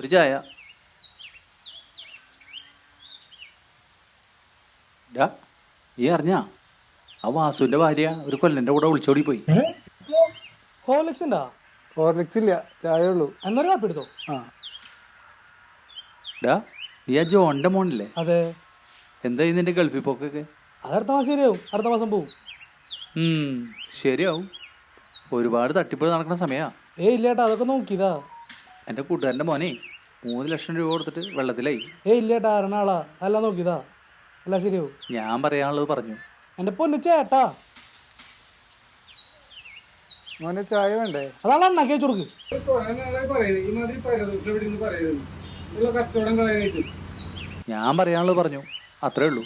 ഒരു ചായ. ഡാ നീ അറിഞ്ഞാ ആ വാസുവിന്റെ ഭാര്യ ഒരു കൊല്ലന്റെ കൂടെ വിളിച്ചോടി പോയി. ഹോർലിക്സ് ഉണ്ടാ? ഹോർലിക്സ് ഇല്ല, ചായ ഉള്ളൂ. എന്നൊരു കാപ്പി എടുത്തോ. ആ ഡാ നീ ആ ജോണിന്റെ മോനല്ലേ? അതെ, എന്തായി നിന്റെ ഗൾഫിൽ പോക്കൊക്കെ? അത് അടുത്ത മാസം ശരിയാവും. അടുത്ത മാസം പോവും. ശരിയാവും. ഒരുപാട് തട്ടിപ്പ് നടക്കുന്ന സമയാ. ഇല്ലേട്ടാ, അതൊക്കെ നോക്കിയതാ. എൻ്റെ കൂട്ടുകാരൻ്റെ മോനെ 3 ലക്ഷം രൂപ കൊടുത്തിട്ട് വെള്ളത്തിലായി. ഇല്ലേട്ടാ, അറിയണാളാ. എല്ലാം നോക്കിയതാ, എല്ലാം ശരിയാവും. ഞാൻ പറയാനുള്ളത് പറഞ്ഞു. എന്റെ പൊന്നു ചേട്ടാ, മോനെ ചായ വേണ്ടേ? അതാണ് അണ്ണാക്കി വെച്ചു കൊടുക്ക്. ഞാൻ പറയാനുള്ളത് പറഞ്ഞു, അത്രേ ഉള്ളൂ.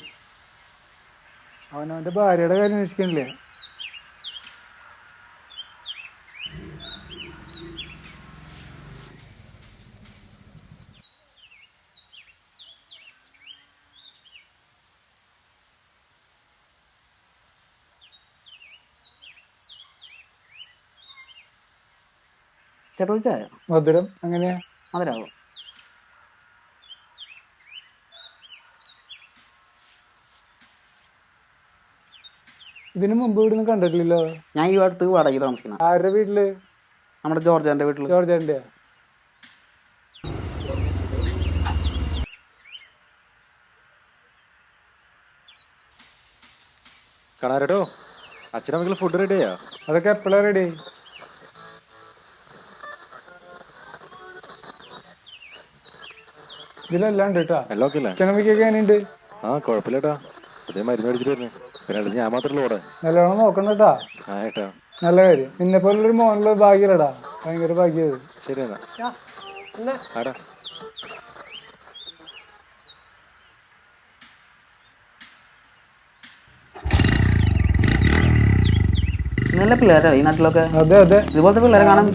അവനവന്റെ ഭാര്യയുടെ കാര്യം അന്വേഷിക്കണില്ലേ? ചേട്ടാ ഒരു ചായ. മധുരം എങ്ങനെയാ? മധുരാവോ? ഇതിനു മുമ്പ് ഇവിടുന്ന് കണ്ടിട്ടില്ലല്ലോ. ഞാൻ ഈ അടുത്ത് വാടകയ്ക്ക് താമസിക്കണം. ആരുടെ വീട്ടില്? നമ്മുടെ ജോർജാന്റെ വീട്ടിൽ. ജോർജാന്റെ? കാണാരട്ടോ, അച്ഛനമ്മക്ക് ഫുഡ് റെഡിയാ? അതൊക്കെ എപ്പോഴാ റെഡി? ഇതിലെല്ലാം ഉണ്ട് കേട്ടാ. എല്ലാം ഓക്കെ അല്ലേ? അച്ഛനമ്മക്കൊക്കെ എങ്ങനെയുണ്ട്? ആ കുഴപ്പമില്ലട്ടാ, അതേ മരുന്ന് മേടിച്ചിട്ട് വരുന്നേ. പിന്നെ അടുത്ത് ഞാൻ മാത്രമല്ല ഓടെ. നല്ലോണം നോക്കണം കേട്ടാ. ആ ഏട്ടാ, നല്ല കാര്യം. നിന്നെ പോലുള്ളൊരു മോനുള്ള ഭാഗ്യല്ലടാ, ഭയങ്കര ഭാഗ്യത്. ശരി എന്നാ. ആടാ നല്ല പിള്ളേരാ ഈ നാട്ടിലൊക്കെ. അതെ അതെ, ഇതുപോലത്തെ പിള്ളേരെ കാണാൻ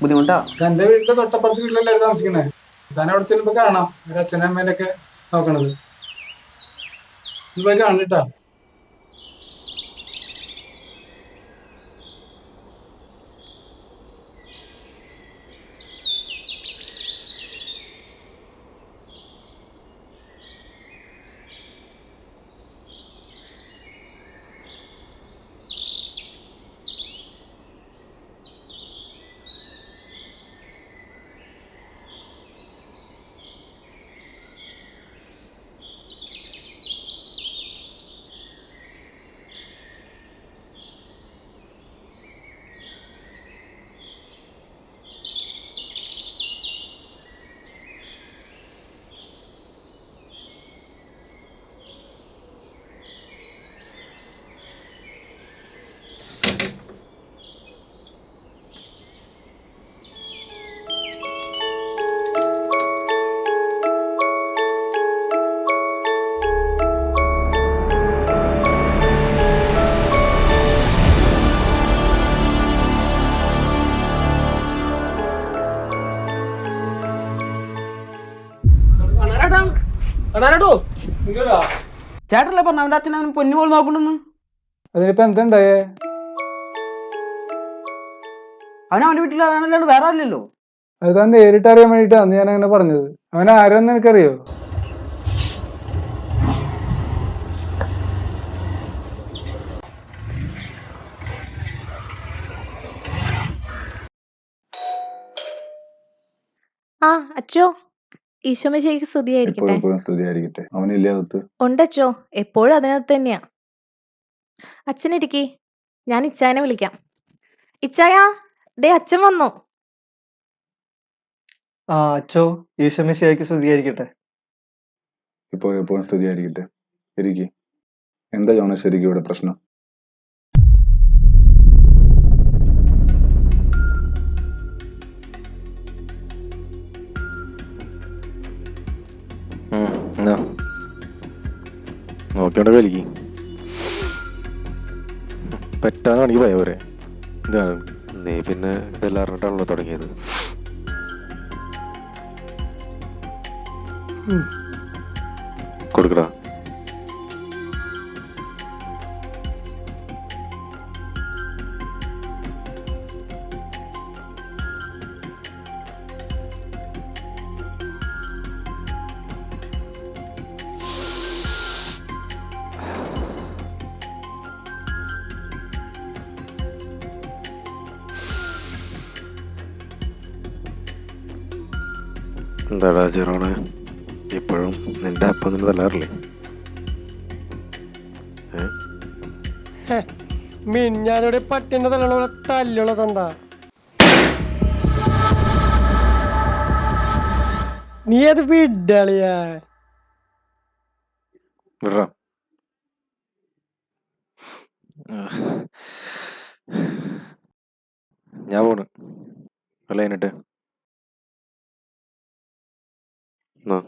ബുദ്ധിമുട്ടാ. എന്റെ വീട്ടിലെ തൊട്ടപ്പുറത്ത് വീട്ടിലല്ലേ താമസിക്കണേ. താൻ അവിടെ ചെല്ലുമ്പോ കാണാം ഒരു അച്ഛനും അമ്മേനൊക്കെ നോക്കണത്. പോയി കാണിട്ടാ. ചേട്ടല്ലേ പറഞ്ഞ അവന്റെ അച്ഛൻ അവൻ പൊന്നുപോലെ നോക്കണ്ടെന്ന്. അതിനിപ്പോ എന്തുണ്ടായേ? അവന്റെ വീട്ടിലാണല്ലാണ്ട് വേറെ ആരില്ലല്ലോ. അത് താൻ നേരിട്ട് അറിയാൻ വേണ്ടിട്ടാണ് ഞാൻ അങ്ങനെ പറഞ്ഞത്. അവൻ ആരാന്ന് എനിക്കറിയോ? ആ അച്ചോ, ഈശോമിശിഹായ്ക്ക് സ്തുതിയായിരിക്കട്ടെ. അവനില്ലേ അകത്ത്? ഉണ്ടച്ചോ, എപ്പോഴും അതിനകത്ത് തന്നെയാ. അച്ഛനിരിക്കി, ഞാൻ ഇച്ചായനെ വിളിക്കാം. ഇച്ചായ, ദേ അച്ഛൻ വന്നു. ആ അച്ചോ, ഈശോമിശിഹായ്ക്ക് സ്തുതിയായിരിക്കട്ടെ. എപ്പോഴും സ്തുതിയായിരിക്കട്ടെ. ഇരിക്കി. എന്താ ജോണ ശരിക്കും ഇവിടെ പ്രശ്നം? എന്നാ നോക്കിയോണ്ട വലിക്ക്. പറ്റാന്നാണെങ്കിൽ ഭയം പോരെ. ഇതാണ് നീ പിന്നെ ഇതെല്ലാം അറിഞ്ഞിട്ടാണല്ലോ തുടങ്ങിയത്. കൊടുക്കടാ. എന്താടാ ജെറോണെ, ഇപ്പോഴും നിന്റെ അപ്പം നിന്നെ തല്ലാറില്ലേ? മിഞ്ഞാനോട് പട്ടിന്റെ തലണ തല്ലുള്ളതെന്താ? നീ അത് വിഡളിയാ. വിടറാ. ഞാൻ പോണ്. അല്ല അതിനിട്ട് എന്നാ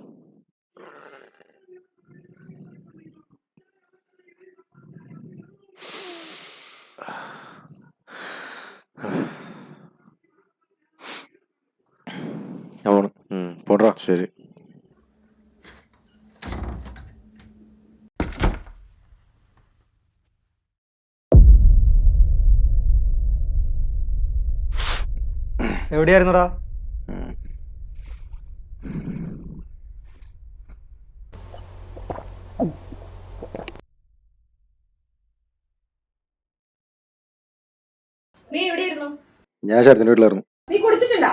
ഞാൻ പോണ്. പോടാ. ശരി. എവിടെയായിരുന്നുടാ? നീ എവിടെയായിരുന്നു? ഞാൻ ശരത്തിന്റെ വീട്ടിലായിരുന്നു. നീ കുടിച്ചിട്ടുണ്ടാ?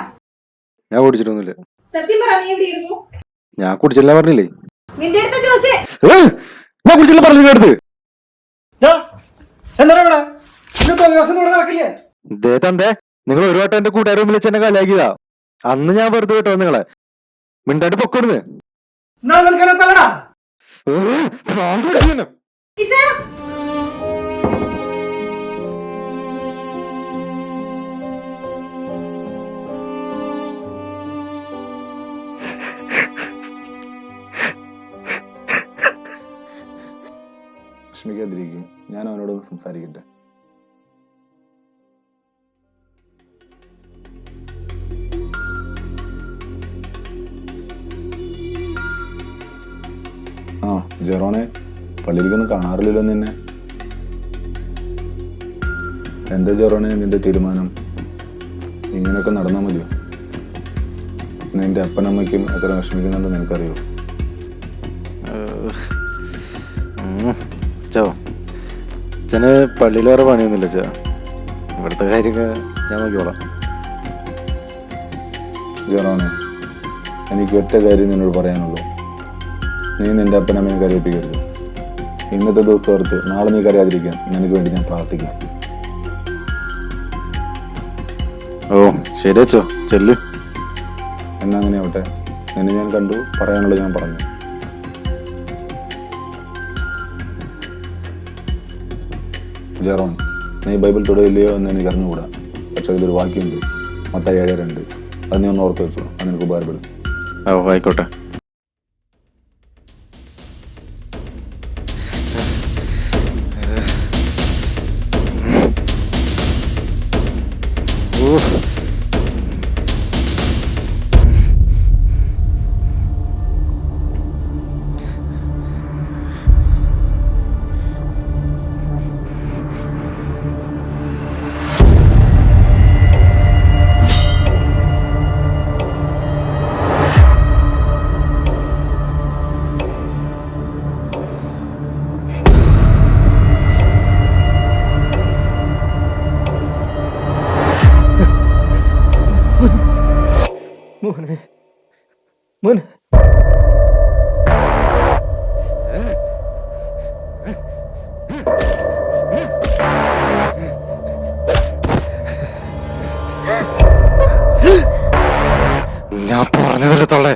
ഞാൻ കുടിച്ചിട്ടൊന്നുമില്ല. സത്യം പറ, നീ എവിടെയായിരുന്നു? ഞാൻ കുടിച്ചില്ല പറഞ്ഞില്ലേ? നിന്റെ അടുത്ത ചോദിച്ചേ. ഞാൻ കുടിച്ചില്ല പറഞ്ഞില്ല അടുത്ത്. എന്താ ഇവിടെ നടക്കില്ലേ? ഇതേ തന്തേ, നിങ്ങൾ ഒരു വട്ടം എന്റെ കൂട്ടുകാരെ മുമ്പിൽ വെച്ച് എന്നെ കളിയാക്കിയതാ. അന്ന് ഞാൻ വെറുതെ വിട്ടോ നിങ്ങളെ. മിണ്ടാണ്ട് പൊക്കോടുന്ന്. വിഷമിക്കാതിരിക്കും, ഞാൻ അവനോടൊന്ന് സംസാരിക്കട്ടെ. ആ ജെറോണെ, പള്ളിയിലേക്കൊന്നും കാണാറില്ലല്ലോ നിന്നെ. എന്താ ജെറോണെ നിന്റെ തീരുമാനം? ഇങ്ങനെയൊക്കെ നടന്നാൽ മതിയോ? നിന്റെ അപ്പനമ്മയ്ക്കും എത്ര വിഷമിക്കുന്നുണ്ട് നിനക്കറിയോ? ചോ, അച്ഛന് പള്ളിയിൽ വേറെ പണിയൊന്നുമില്ല ചോ. ഇവിടുത്തെ കാര്യമൊക്കെ ഞാൻ നോക്കിക്കോളാം. ജെറോണെ, എനിക്ക് ഒറ്റ കാര്യം നിന്നോട് പറയാനുള്ളൂ. നീ നിന്റെ അപ്പനമ്മയെ കരയിപ്പിക്കരുത്. ഇന്നത്തെ ദിവസം ഓർത്ത് നാളെ നീ കരയാതിരിക്കാൻ നിനക്ക് വേണ്ടി ഞാൻ പ്രാർത്ഥിക്കാം. ഓ ശരി അച്ചോ, ചെല്ലു. എന്നാ അങ്ങനെ ആവട്ടെ. നിന്നെ ഞാൻ കണ്ടു, പറയാനുള്ളത് ഞാൻ പറഞ്ഞു. ജെറോൺ, നീ ബൈബിൾ തൊടുകയില്ലയോ എന്ന് എനിക്ക് അറിഞ്ഞുകൂടാ. പക്ഷെ ഇതൊരു വാക്യമുണ്ട്, മത്തായി 7:2. അത് നീ ഒന്ന് ഓർത്ത് വെച്ചു, അത് നിനക്ക് ഉപകാരപ്പെടും. ഓ ആയിക്കോട്ടെ. മോനെ മോനെ ഞാൻ പറഞ്ഞതല്ലേ തള്ളേ,